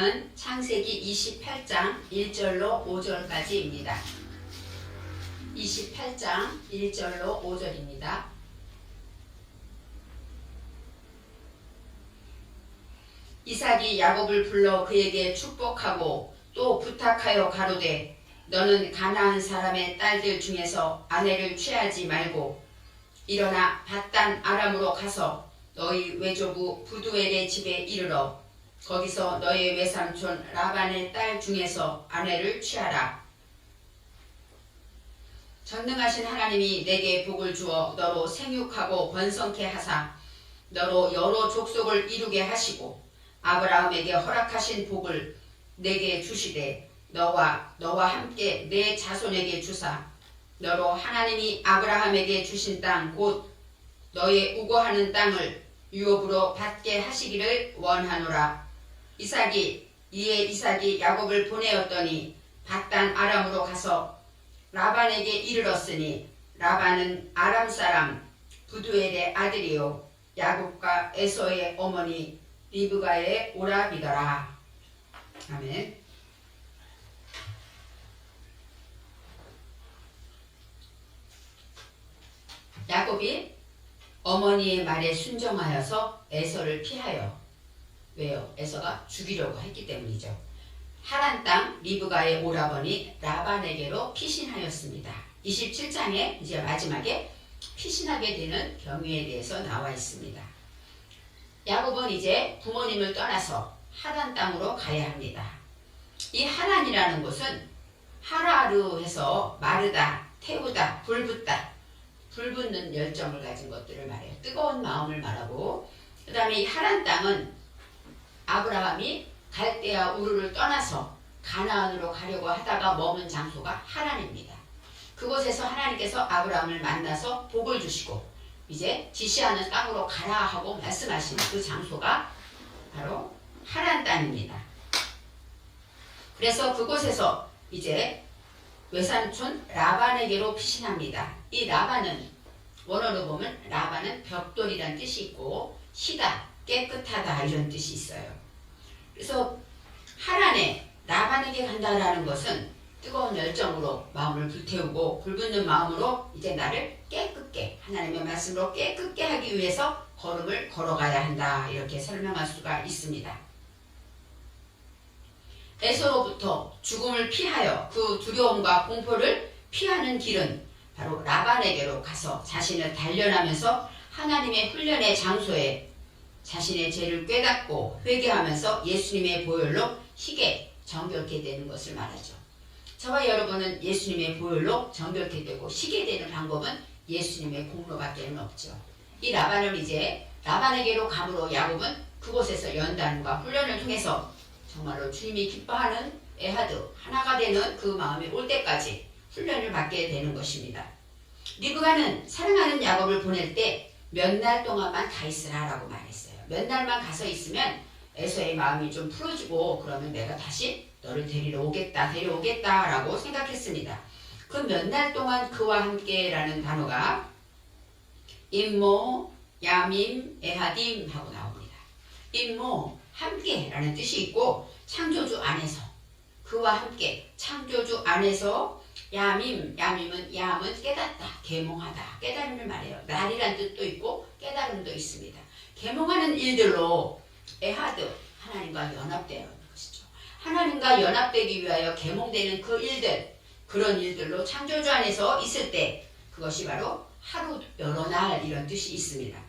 말씀은 창세기 28장 1절로 5절까지입니다. 28장 1절로 5절입니다. 이삭이 야곱을 불러 그에게 축복하고 또 부탁하여 가로되 너는 가나안 사람의 딸들 중에서 아내를 취하지 말고 일어나 밧단 아람으로 가서 너희 외조부 부두엘의 집에 이르러 거기서 너희 외삼촌 라반의 딸 중에서 아내를 취하라. 전능하신 하나님이 내게 복을 주어 너로 생육하고 번성케 하사 너로 여러 족속을 이루게 하시고 아브라함에게 허락하신 복을 내게 주시되 너와 함께 내 자손에게 주사 너로 하나님이 아브라함에게 주신 땅 곧 너의 우거하는 땅을 유업으로 받게 하시기를 원하노라. 이삭이 야곱을 보내었더니 밧단 아람으로 가서 라반에게 이르렀으니 라반은 아람 사람 부두엘의 아들이요 야곱과 에서의 어머니 리브가의 오라비더라. 아멘. 야곱이 어머니의 말에 순종하여서 에서를 피하여, 왜요? 에서가 죽이려고 했기 때문이죠. 하란 땅 리브가의 오라버니 라반에게로 피신하였습니다. 27장에 이제 마지막에 피신하게 되는 경위에 대해서 나와 있습니다. 야곱은 이제 부모님을 떠나서 하란 땅으로 가야 합니다. 이 하란이라는 곳은 하라르해서 마르다, 태우다, 불붙다, 불붙는 열정을 가진 것들을 말해요. 뜨거운 마음을 말하고, 그 다음에 이 하란 땅은 아브라함이 갈대아 우르를 떠나서 가나안으로 가려고 하다가 머문 장소가 하란입니다. 그곳에서 하나님께서 아브라함을 만나서 복을 주시고 이제 지시하는 땅으로 가라 하고 말씀하신 그 장소가 바로 하란 땅입니다. 그래서 그곳에서 이제 외삼촌 라반에게로 피신합니다. 이 라반은 원어로 보면 라반은 벽돌이란 뜻이 있고 희다, 깨끗하다 이런 뜻이 있어요. 그래서 하란에 라반에게 간다라는 것은 뜨거운 열정으로 마음을 불태우고 불붙는 마음으로 이제 나를 깨끗게 하나님의 말씀으로 깨끗게 하기 위해서 걸음을 걸어가야 한다 이렇게 설명할 수가 있습니다. 에서로부터 죽음을 피하여 그 두려움과 공포를 피하는 길은 바로 라반에게로 가서 자신을 단련하면서 하나님의 훈련의 장소에 자신의 죄를 깨닫고 회개하면서 예수님의 보혈로 희게 정결케 되는 것을 말하죠. 저와 여러분은 예수님의 보혈로 정결케 되고 희게 되는 방법은 예수님의 공로밖에 없죠. 이 라반을 이제 라반에게로 감으로 야곱은 그곳에서 연단과 훈련을 통해서 정말로 주님이 기뻐하는 에하드 하나가 되는 그 마음이 올 때까지 훈련을 받게 되는 것입니다. 리브가는 사랑하는 야곱을 보낼 때 몇 날 동안만 가 있으라라고 말했어요. 몇 날만 가서 있으면 에서의 마음이 좀 풀어지고 그러면 내가 다시 너를 데려오겠다라고 생각했습니다. 그 몇 날 동안 그와 함께라는 단어가 임모, 야밈, 에하딤 하고 나옵니다. 임모, 함께라는 뜻이 있고 창조주 안에서 그와 함께 창조주 안에서 야밈은 깨닫다, 계몽하다, 깨달음을 말해요. 날이란 뜻도 있고 깨달음도 있습니다. 계몽하는 일들로 에하드, 하나님과 연합되는 것이죠. 하나님과 연합되기 위하여 계몽되는 그 일들, 그런 일들로 창조주 안에서 있을 때 그것이 바로 하루 여러 날 이런 뜻이 있습니다.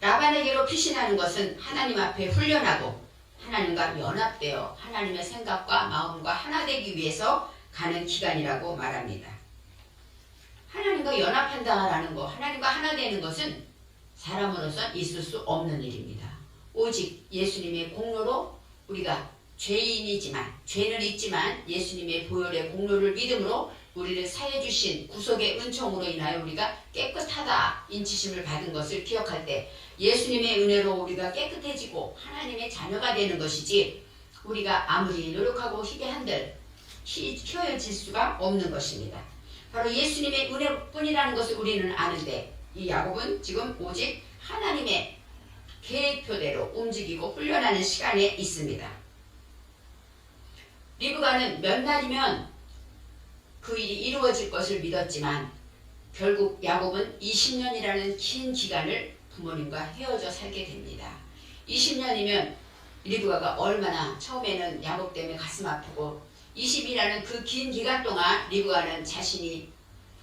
라반에게로 피신하는 것은 하나님 앞에 훈련하고 하나님과 연합되어 하나님의 생각과 마음과 하나 되기 위해서 가는 기간이라고 말합니다. 하나님과 연합한다라는 것, 하나님과 하나 되는 것은 사람으로선 있을 수 없는 일입니다. 오직 예수님의 공로로 우리가 죄는 있지만 예수님의 보혈의 공로를 믿음으로 우리를 사해 주신 구속의 은총으로 인하여 우리가 깨끗하다 인치심을 받은 것을 기억할 때 예수님의 은혜로 우리가 깨끗해지고 하나님의 자녀가 되는 것이지 우리가 아무리 노력하고 희게 한들 휘어질 수가 없는 것입니다. 바로 예수님의 은혜뿐이라는 것을 우리는 아는데 이 야곱은 지금 오직 하나님의 계획표대로 움직이고 훈련하는 시간에 있습니다. 리브가는 몇 날이면 그 일이 이루어질 것을 믿었지만 결국 야곱은 20년이라는 긴 기간을 부모님과 헤어져 살게 됩니다. 20년이면 리브가가 얼마나 처음에는 야곱 때문에 가슴 아프고 20이라는 그 긴 기간 동안 리브가는 자신이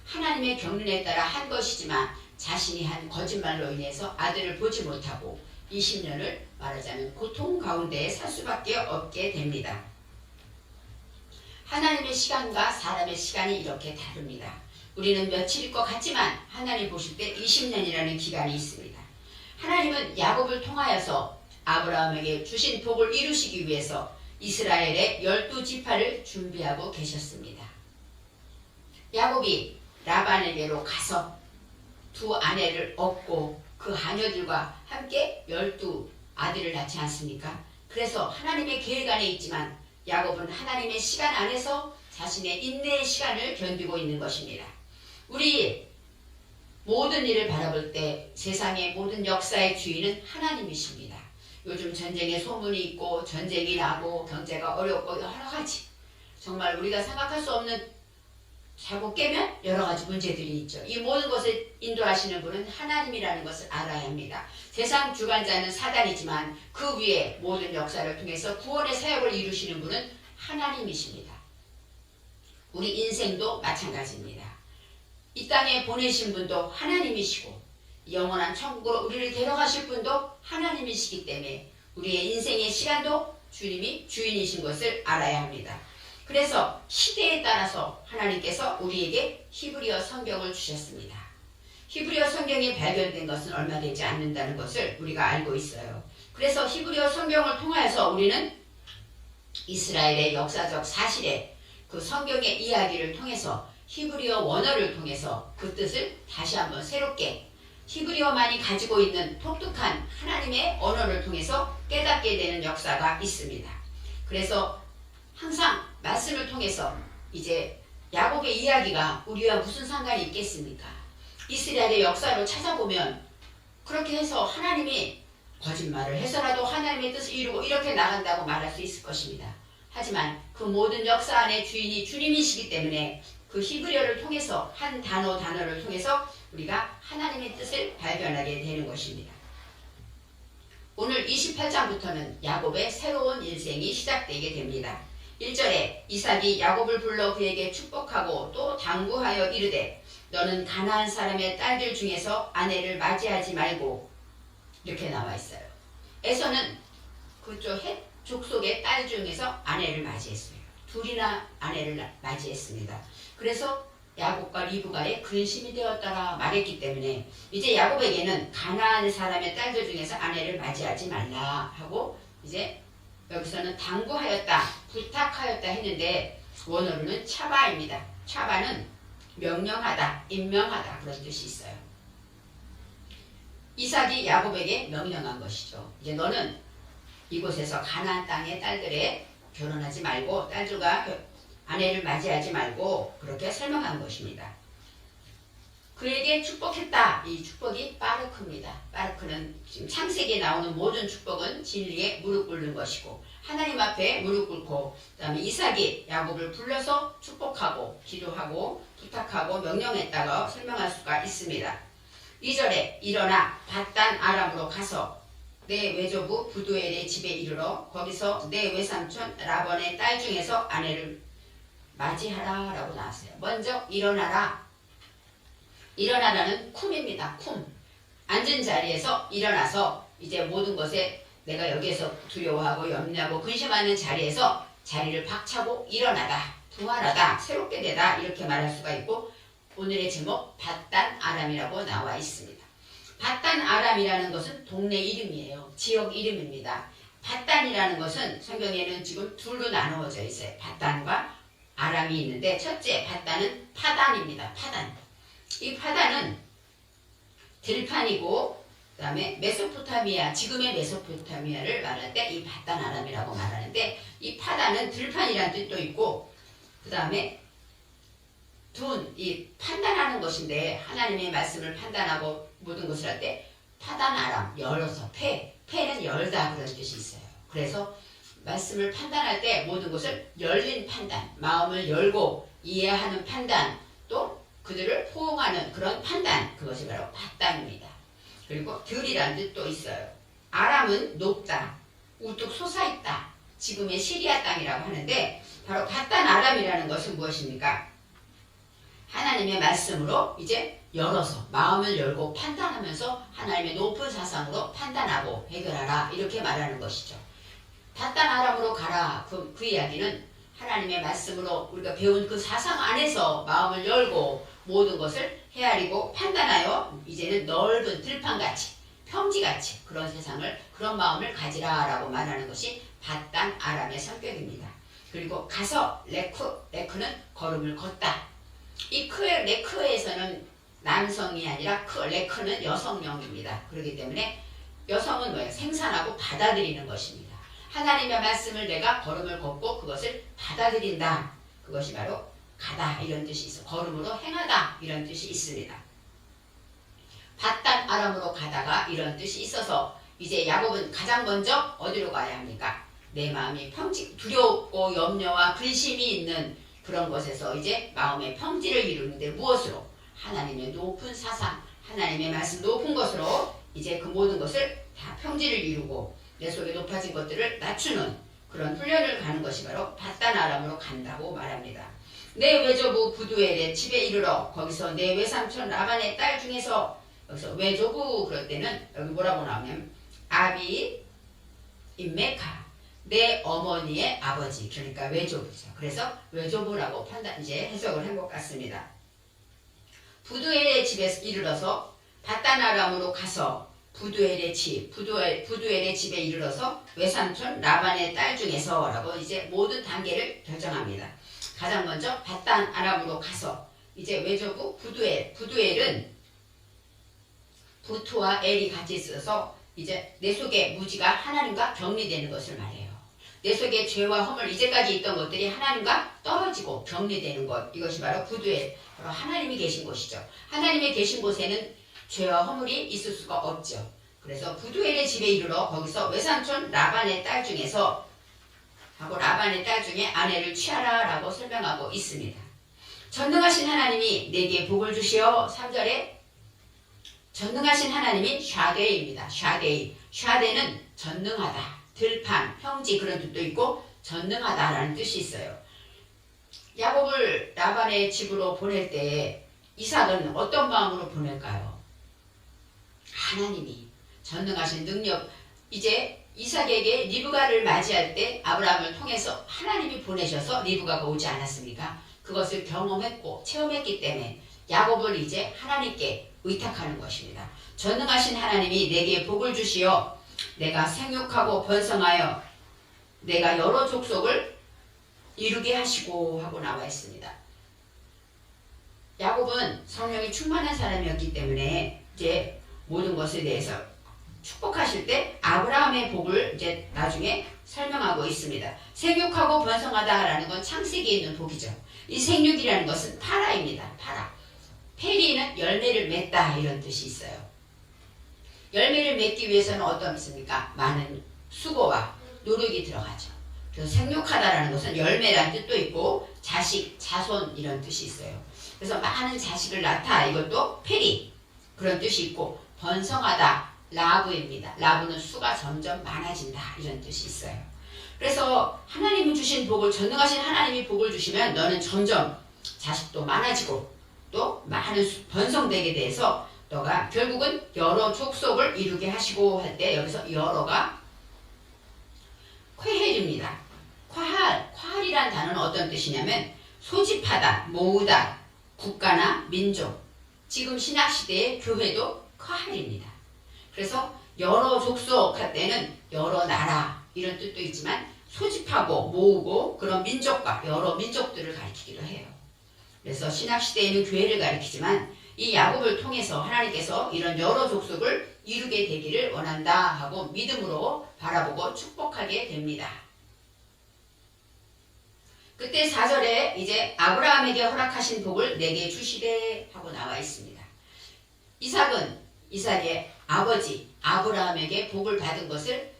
하나님의 경륜에 따라 한 것이지만 자신이 한 거짓말로 인해서 아들을 보지 못하고 20년을 말하자면 고통 가운데 살 수밖에 없게 됩니다. 하나님의 시간과 사람의 시간이 이렇게 다릅니다. 우리는 며칠일 것 같지만 하나님 보실 때 20년이라는 기간이 있습니다. 하나님은 야곱을 통하여서 아브라함에게 주신 복을 이루시기 위해서 이스라엘의 12지파를 준비하고 계셨습니다. 야곱이 라반에게로 가서 두 아내를 얻고 그 하녀들과 함께 12아들을 낳지 않습니까? 그래서 하나님의 계획 안에 있지만 야곱은 하나님의 시간 안에서 자신의 인내의 시간을 견디고 있는 것입니다. 우리 모든 일을 바라볼 때 세상의 모든 역사의 주인은 하나님이십니다. 요즘 전쟁의 소문이 있고 전쟁이 나고 경제가 어렵고 여러 가지 정말 우리가 생각할 수 없는 자고 깨면 여러 가지 문제들이 있죠. 이 모든 것을 인도하시는 분은 하나님이라는 것을 알아야 합니다. 세상 주관자는 사단이지만 그 위에 모든 역사를 통해서 구원의 사역을 이루시는 분은 하나님이십니다. 우리 인생도 마찬가지입니다. 이 땅에 보내신 분도 하나님이시고 영원한 천국으로 우리를 데려가실 분도 하나님이시기 때문에 우리의 인생의 시간도 주님이 주인이신 것을 알아야 합니다. 그래서 시대에 따라서 하나님께서 우리에게 히브리어 성경을 주셨습니다. 히브리어 성경이 발견된 것은 얼마 되지 않는다는 것을 우리가 알고 있어요. 그래서 히브리어 성경을 통하여서 우리는 이스라엘의 역사적 사실에 그 성경의 이야기를 통해서 히브리어 원어를 통해서 그 뜻을 다시 한번 새롭게 히브리어만이 가지고 있는 독특한 하나님의 언어를 통해서 깨닫게 되는 역사가 있습니다. 그래서 항상 말씀을 통해서 이제 야곱의 이야기가 우리와 무슨 상관이 있겠습니까? 이스라엘의 역사로 찾아보면 그렇게 해서 하나님이 거짓말을 해서라도 하나님의 뜻을 이루고 이렇게 나간다고 말할 수 있을 것입니다. 하지만 그 모든 역사 안에 주인이 주님이시기 때문에 그 히브리어를 통해서 한 단어를 통해서 우리가 하나님의 뜻을 발견하게 되는 것입니다. 오늘 28장부터는 야곱의 새로운 인생이 시작되게 됩니다. 1절에 이삭이 야곱을 불러 그에게 축복하고 또 당부하여 이르되 너는 가나안 사람의 딸들 중에서 아내를 맞이하지 말고 이렇게 나와 있어요. 에서는 그쪽 헷 족속의 딸 중에서 아내를 맞이했어요. 둘이나 아내를 맞이했습니다. 그래서 야곱과 리브가의 근심이 되었다라 말했기 때문에 이제 야곱에게는 가나안 사람의 딸들 중에서 아내를 맞이하지 말라 하고 이제 여기서는 당부하였다, 부탁하였다 했는데 원어로는 차바입니다. 차바는 명령하다, 임명하다 그런 뜻이 있어요. 이삭이 야곱에게 명령한 것이죠. 이제 너는 이곳에서 가나안 땅의 딸들에 결혼하지 말고 딸들과 아내를 맞이하지 말고 그렇게 설명한 것입니다. 그에게 축복했다. 이 축복이 바르크입니다. 바르크는 지금 창세기에 나오는 모든 축복은 진리에 무릎 꿇는 것이고 하나님 앞에 무릎 꿇고 그 다음에 이삭이 야곱을 불러서 축복하고 기도하고 부탁하고 명령했다고 설명할 수가 있습니다. 2절에 일어나 밧단 아람으로 가서 내 외조부 부두엘의 집에 이르러 거기서 내 외삼촌 라번의 딸 중에서 아내를 맞이하라 라고 나왔어요. 먼저 일어나라. 일어나라는 쿰입니다. 쿰. 앉은 자리에서 일어나서 이제 모든 것에 내가 여기에서 두려워하고 염려하고 근심하는 자리에서 자리를 박차고 일어나다, 부활하다, 새롭게 되다 이렇게 말할 수가 있고 오늘의 제목 밧단 아람이라고 나와 있습니다. 밧단 아람이라는 것은 동네 이름이에요. 지역 이름입니다. 밧단이라는 것은 성경에는 지금 둘로 나누어져 있어요. 밧단과 아람이 있는데 첫째 밧단은 파단입니다. 파단. 이 파단은 들판이고 그 다음에 메소포타미아, 지금의 메소포타미아를 말할 때 이 밧단 아람이라고 말하는데 이 파단은 들판이라는 뜻도 있고 그 다음에 이 판단하는 것인데 하나님의 말씀을 판단하고 모든 것을 할 때 파단 아람, 열어서 폐는 열다 그런 뜻이 있어요. 그래서 말씀을 판단할 때 모든 것을 열린 판단, 마음을 열고 이해하는 판단, 또 그들을 포용하는 그런 판단, 그것이 바로 밧단입니다. 그리고 들이란 뜻도 있어요. 아람은 높다, 우뚝 솟아있다, 지금의 시리아 땅이라고 하는데 바로 밧단 아람이라는 것은 무엇입니까? 하나님의 말씀으로 이제 열어서 마음을 열고 판단하면서 하나님의 높은 사상으로 판단하고 해결하라 이렇게 말하는 것이죠. 밧단 아람으로 가라 그 이야기는 하나님의 말씀으로 우리가 배운 그 사상 안에서 마음을 열고 모든 것을 헤아리고 판단하여 이제는 넓은 들판같이 평지같이 그런 세상을 그런 마음을 가지라라고 말하는 것이 밧단 아람의 성격입니다. 그리고 가서 레크는 걸음을 걷다. 이 레크에서는 남성이 아니라 레크는 여성명입니다. 그렇기 때문에 여성은 뭐예요? 생산하고 받아들이는 것입니다. 하나님의 말씀을 내가 걸음을 걷고 그것을 받아들인다. 그것이 바로 가다 이런 뜻이 있어. 걸음으로 행하다 이런 뜻이 있습니다. 밧단 아람으로 가다가 이런 뜻이 있어서 이제 야곱은 가장 먼저 어디로 가야 합니까? 내 마음이 두렵고 염려와 근심이 있는 그런 것에서 이제 마음의 평지를 이루는데 무엇으로? 하나님의 높은 사상, 하나님의 말씀 높은 것으로 이제 그 모든 것을 다 평지를 이루고 내 속에 높아진 것들을 낮추는 그런 훈련을 가는 것이 바로 밧단 아람으로 간다고 말합니다. 내 외조부 부두엘의 집에 이르러 거기서 내 외삼촌 라반의 딸 중에서 여기서 외조부 그럴 때는 여기 뭐라고 나오냐면 아비 임메카 내 어머니의 아버지 그러니까 외조부죠. 그래서 외조부라고 이제 해석을 한 것 같습니다. 부두엘의 집에 이르러서 밧단 아람으로 가서 부두엘의 집에 이르러서 외삼촌 라반의 딸 중에서라고 이제 모든 단계를 결정합니다. 가장 먼저 밧단 아람으로 가서 이제 외조부 부두엘은 부투와 엘이 같이 있어서 이제 내 속에 무지가 하나님과 격리되는 것을 말해요. 내 속에 죄와 허물 이제까지 있던 것들이 하나님과 떨어지고 격리되는 것 이것이 바로 부두엘 바로 하나님이 계신 곳이죠. 하나님이 계신 곳에는 죄와 허물이 있을 수가 없죠. 그래서 부두엘의 집에 이르러 거기서 외삼촌 라반의 딸 중에서 하고 라반의 딸 중에 아내를 취하라 라고 설명하고 있습니다. 전능하신 하나님이 내게 복을 주시어 3절에 전능하신 하나님이 샤데이입니다. 샤데이는 전능하다, 들판, 평지 그런 뜻도 있고 전능하다라는 뜻이 있어요. 야곱을 라반의 집으로 보낼 때 이삭은 어떤 마음으로 보낼까요? 하나님이 전능하신 능력 이제 이삭에게 리브가를 맞이할 때 아브라함을 통해서 하나님이 보내셔서 리브가가 오지 않았습니까? 그것을 경험했고 체험했기 때문에 야곱을 이제 하나님께 의탁하는 것입니다. 전능하신 하나님이 내게 복을 주시어 내가 생육하고 번성하여 내가 여러 족속을 이루게 하시고 하고 나와 있습니다. 야곱은 성령이 충만한 사람이었기 때문에 이제 모든 것에 대해서 축복하실 때 아브라함의 복을 이제 나중에 설명하고 있습니다. 생육하고 번성하다라는 건 창세기에 있는 복이죠. 이 생육이라는 것은 파라입니다. 파라. 페리는 열매를 맺다 이런 뜻이 있어요. 열매를 맺기 위해서는 어떤 있습니까? 많은 수고와 노력이 들어가죠. 그래서 생육하다라는 것은 열매라는 뜻도 있고 자식, 자손 이런 뜻이 있어요. 그래서 많은 자식을 낳다 이것도 페리 그런 뜻이 있고 번성하다 라브입니다. 라브는 수가 점점 많아진다 이런 뜻이 있어요. 그래서 하나님이 주신 복을 전능하신 하나님이 복을 주시면 너는 점점 자식도 많아지고 또 많은 번성되게 돼서 너가 결국은 여러 족속을 이루게 하시고 할 때 여기서 여러가 쾌헬입니다. 콰할이란 단어는 어떤 뜻이냐면 소집하다, 모으다, 국가나 민족. 지금 신약시대의 교회도 콰할입니다. 그래서 여러 족속 할 때는 여러 나라 이런 뜻도 있지만 소집하고 모으고 그런 민족과 여러 민족들을 가리키기도 해요. 그래서 신약시대에는 교회를 가리키지만 이 야곱을 통해서 하나님께서 이런 여러 족속을 이루게 되기를 원한다 하고 믿음으로 바라보고 축복하게 됩니다. 그때 4절에 이제 아브라함에게 허락하신 복을 내게 주시되 하고 나와 있습니다. 이삭의 아버지 아브라함에게 복을 받은 것을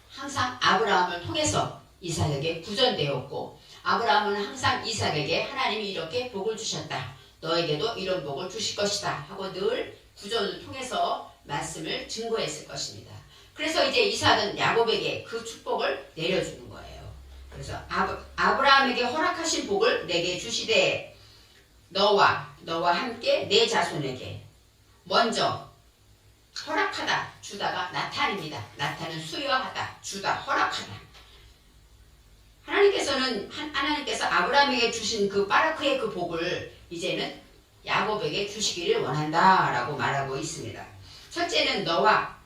항상 아브라함을 통해서 이삭에게 구전되었고, 아브라함은 항상 이삭에게 하나님이 이렇게 복을 주셨다, 너에게도 이런 복을 주실 것이다 하고 늘 구전을 통해서 말씀을 증거했을 것입니다. 그래서 이제 이삭은 야곱에게 그 축복을 내려주는 거예요. 그래서 아브라함에게 허락하신 복을 내게 주시되 너와 함께 내 자손에게, 먼저 허락하다 주다가 나탄입니다. 나탄은 수여하다, 주다, 허락하다. 하나님께서 아브라함에게 주신 그 바라크의 그 복을 이제는 야곱에게 주시기를 원한다 라고 말하고 있습니다. 첫째는 너와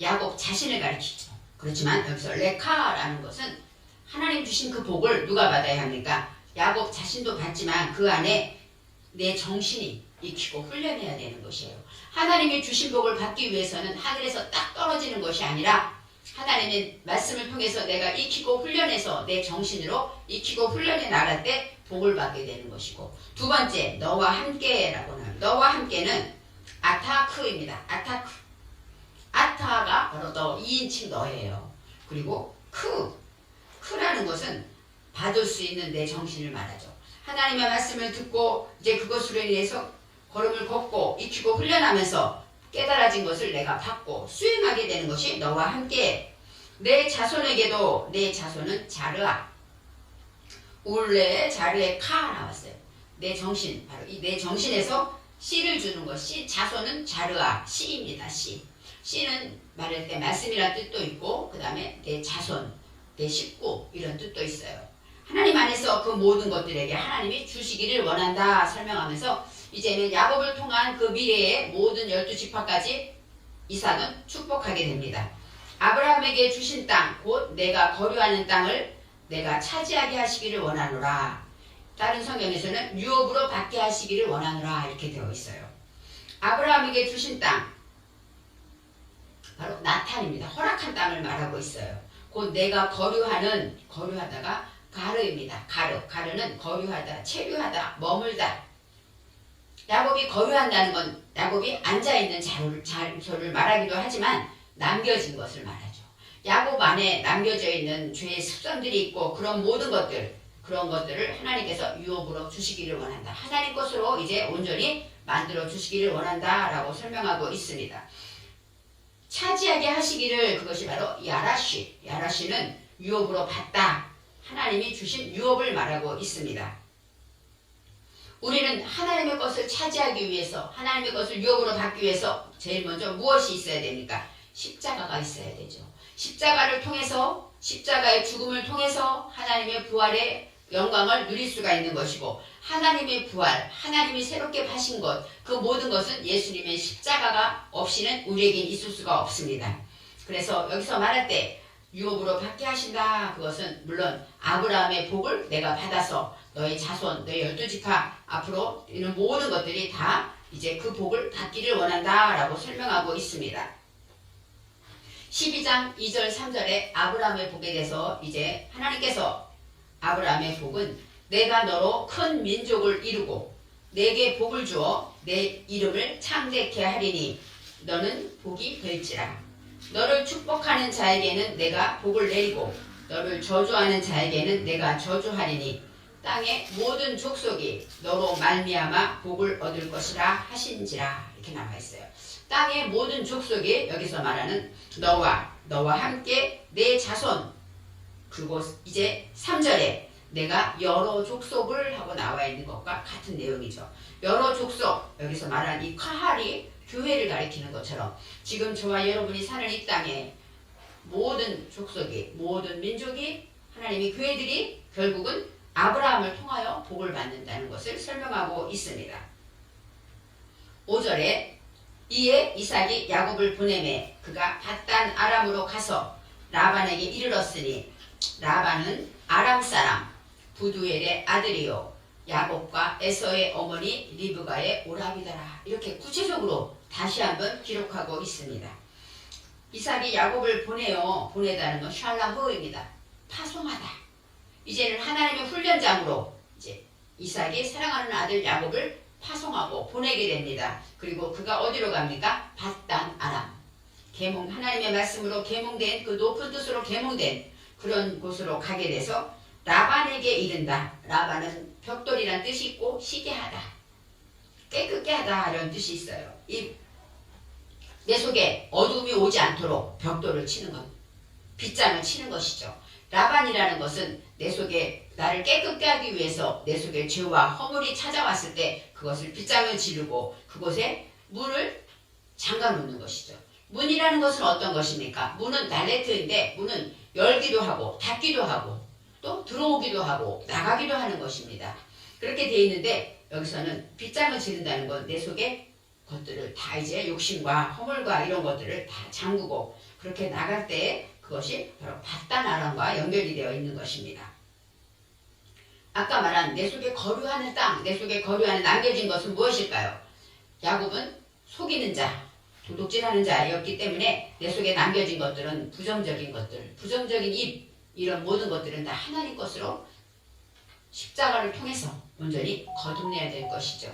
야곱 자신을 가리키죠. 그렇지만 여기서 레카라는 것은 하나님 주신 그 복을 누가 받아야 합니까? 야곱 자신도 받지만 그 안에 내 정신이 익히고 훈련해야 되는 것이에요. 하나님이 주신 복을 받기 위해서는 하늘에서 딱 떨어지는 것이 아니라 하나님의 말씀을 통해서 내가 익히고 훈련해서 내 정신으로 익히고 훈련해 나갈 때 복을 받게 되는 것이고, 두 번째 너와 함께라고 합니다. 너와 함께는 아타크입니다. 아타가 바로 너, 2인칭 너예요. 그리고 크라는 것은 받을 수 있는 내 정신을 말하죠. 하나님의 말씀을 듣고 이제 그것으로 인해서 걸음을 걷고 익히고 훈련하면서 깨달아진 것을 내가 받고 수행하게 되는 것이 너와 함께. 내 자손에게도, 내 자손은 자르아, 울레 자르의 카 나왔어요. 내 정신, 바로 이 내 정신에서 씨를 주는 것, 씨, 자손은 자르아, 씨입니다. 씨는 말할 때 말씀이란 뜻도 있고, 그 다음에 내 자손, 내 식구 이런 뜻도 있어요. 하나님 안에서 그 모든 것들에게 하나님이 주시기를 원한다 설명하면서 이제는 야곱을 통한 그 미래의 모든 12지파까지 이삭은 축복하게 됩니다. 아브라함에게 주신 땅, 곧 내가 거류하는 땅을 내가 차지하게 하시기를 원하노라. 다른 성경에서는 유업으로 받게 하시기를 원하노라 이렇게 되어 있어요. 아브라함에게 주신 땅, 바로 나탄입니다. 허락한 땅을 말하고 있어요. 곧 내가 거류하다가 가르입니다. 가르는 거류하다, 체류하다, 머물다. 야곱이 거류한다는 건 야곱이 앉아있는 장소를 말하기도 하지만 남겨진 것을 말하죠. 야곱 안에 남겨져 있는 죄의 습성들이 있고 그런 모든 그런 것들을 하나님께서 유업으로 주시기를 원한다. 하나님 것으로 이제 온전히 만들어 주시기를 원한다 라고 설명하고 있습니다. 차지하게 하시기를, 그것이 바로 야라시는 유업으로 받다, 하나님이 주신 유업을 말하고 있습니다. 우리는 하나님의 것을 차지하기 위해서, 하나님의 것을 유업으로 받기 위해서 제일 먼저 무엇이 있어야 됩니까? 십자가가 있어야 되죠. 십자가를 통해서, 십자가의 죽음을 통해서 하나님의 부활의 영광을 누릴 수가 있는 것이고, 하나님의 부활, 하나님이 새롭게 파신 것, 그 모든 것은 예수님의 십자가가 없이는 우리에게 있을 수가 없습니다. 그래서 여기서 말할 때 유업으로 받게 하신다, 그것은 물론 아브라함의 복을 내가 받아서 너의 자손, 너의 12지파 앞으로 이런 모든 것들이 다 이제 그 복을 받기를 원한다 라고 설명하고 있습니다. 12장 2절 3절에 아브라함의 복에 대해서 이제 하나님께서 아브라함의 복은 내가 너로 큰 민족을 이루고 내게 복을 주어 내 이름을 창대케 하리니 너는 복이 될지라. 너를 축복하는 자에게는 내가 복을 내리고 너를 저주하는 자에게는 내가 저주하리니 땅의 모든 족속이 너로 말미암아 복을 얻을 것이라 하신지라. 이렇게 나와 있어요. 땅의 모든 족속이 여기서 말하는 너와 함께 내 자손, 그리고 이제 3절에 내가 여러 족속을 하고 나와 있는 것과 같은 내용이죠. 여러 족속, 여기서 말하는 이 카할이 교회를 가리키는 것처럼 지금 저와 여러분이 사는 이 땅에 모든 족속이, 모든 민족이, 하나님의 교회들이 결국은 아브라함을 통하여 복을 받는다는 것을 설명하고 있습니다. 5절에 이에 이삭이 야곱을 보내매 그가 밧단 아람으로 가서 라반에게 이르렀으니 라반은 아람 사람 부두엘의 아들이요 야곱과 에서의 어머니 리브가의 오라비더라. 이렇게 구체적으로 다시 한번 기록하고 있습니다. 이삭이 야곱을 보내다는 건 샬라흐입니다. 파송하다. 이제는 하나님의 훈련장으로 이제 이삭이 사랑하는 아들 야곱을 파송하고 보내게 됩니다. 그리고 그가 어디로 갑니까? 밧단 아람. 하나님의 말씀으로 계몽된 그 높은 뜻으로 계몽된 그런 곳으로 가게 돼서 라반에게 이른다. 라반은 벽돌이란 뜻이 있고 시계하다, 깨끗게 하다 이런 뜻이 있어요. 내 속에 어둠이 오지 않도록 벽돌을 치는 것, 빗장을 치는 것이죠. 라반이라는 것은 내 속에 나를 깨끗게 하기 위해서 내 속에 죄와 허물이 찾아왔을 때 그것을 빗장을 지르고 그곳에 문을 잠가 놓는 것이죠. 문이라는 것은 어떤 것입니까? 문은 날레트인데 문은 열기도 하고 닫기도 하고 또 들어오기도 하고 나가기도 하는 것입니다. 그렇게 되어 있는데 여기서는 빗장을 지른다는 건 내 속에 것들을 다 이제 욕심과 허물과 이런 것들을 다 잠그고 그렇게 나갈 때 그것이 바로 밧단 아람과 연결이 되어 있는 것입니다. 아까 말한 내 속에 거류하는 땅, 내 속에 거류하는 남겨진 것은 무엇일까요? 야곱은 속이는 자, 도둑질하는 자였기 때문에 내 속에 남겨진 것들은 부정적인 것들, 부정적인 입, 이런 모든 것들은 다 하나님 것으로 십자가를 통해서 온전히 거듭내야 될 것이죠.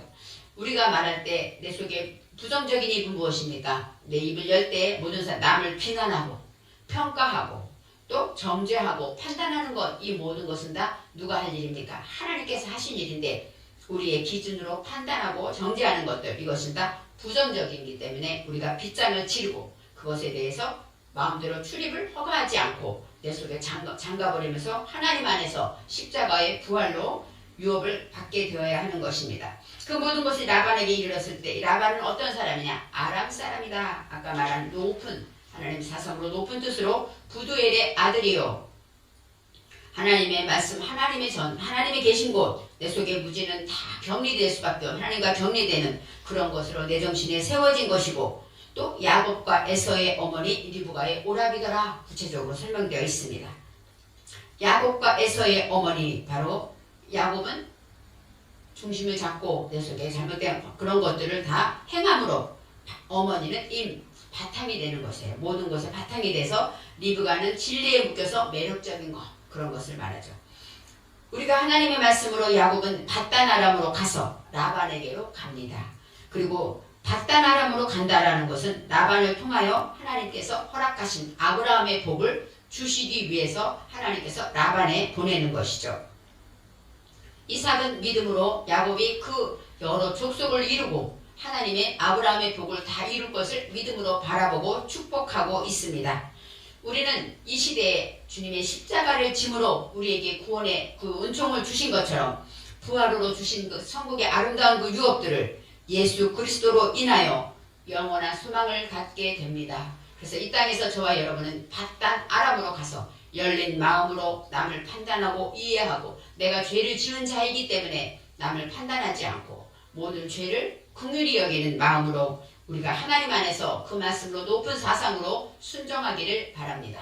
우리가 말할 때 내 속에 부정적인 입은 무엇입니까? 내 입을 열 때 모든 사람 남을 비난하고 평가하고 또 정죄하고 판단하는 것, 이 모든 것은 다 누가 할 일입니까? 하나님께서 하신 일인데 우리의 기준으로 판단하고 정죄하는 것들, 이것은 다 부정적이기 때문에 우리가 빗장을 치르고 그것에 대해서 마음대로 출입을 허가하지 않고 내 속에 잠가버리면서 하나님 안에서 십자가의 부활로 유업을 받게 되어야 하는 것입니다. 그 모든 것이 라반에게 이르렀을 때 라반은 어떤 사람이냐? 아람 사람이다. 아까 말한 높은 하나님 사성으로 높은 뜻으로 부두엘의 아들이요. 하나님의 말씀, 하나님의 계신 곳, 내 속의 무지는 다 격리될 수밖에 없는, 하나님과 격리되는 그런 것으로 내 정신에 세워진 것이고, 또 야곱과 에서의 어머니 리브가의 오라비더라 구체적으로 설명되어 있습니다. 야곱과 에서의 어머니, 바로 야곱은 중심을 잡고 내 속에 잘못된 그런 것들을 다 행함으로 어머니는 바탕이 되는 것이에요. 모든 것에 바탕이 돼서 리브가는 진리에 묶여서 매력적인 것, 그런 것을 말하죠. 우리가 하나님의 말씀으로 야곱은 밧단 아람으로 가서 라반에게로 갑니다. 그리고 밧단 아람으로 간다라는 것은 라반을 통하여 하나님께서 허락하신 아브라함의 복을 주시기 위해서 하나님께서 라반에 보내는 것이죠. 이삭은 믿음으로 야곱이 그 여러 족속을 이루고 하나님의 아브라함의 복을 다 이룰 것을 믿음으로 바라보고 축복하고 있습니다. 우리는 이 시대에 주님의 십자가를 짐으로 우리에게 구원의 그 은총을 주신 것처럼 부활으로 주신 그 천국의 아름다운 그 유업들을 예수 그리스도로 인하여 영원한 소망을 갖게 됩니다. 그래서 이 땅에서 저와 여러분은 밧단 아람으로 가서 열린 마음으로 남을 판단하고 이해하고 내가 죄를 지은 자이기 때문에 남을 판단하지 않고 모든 죄를 긍휼히 여기는 마음으로 우리가 하나님 안에서 그 말씀으로 높은 사상으로 순종하기를 바랍니다.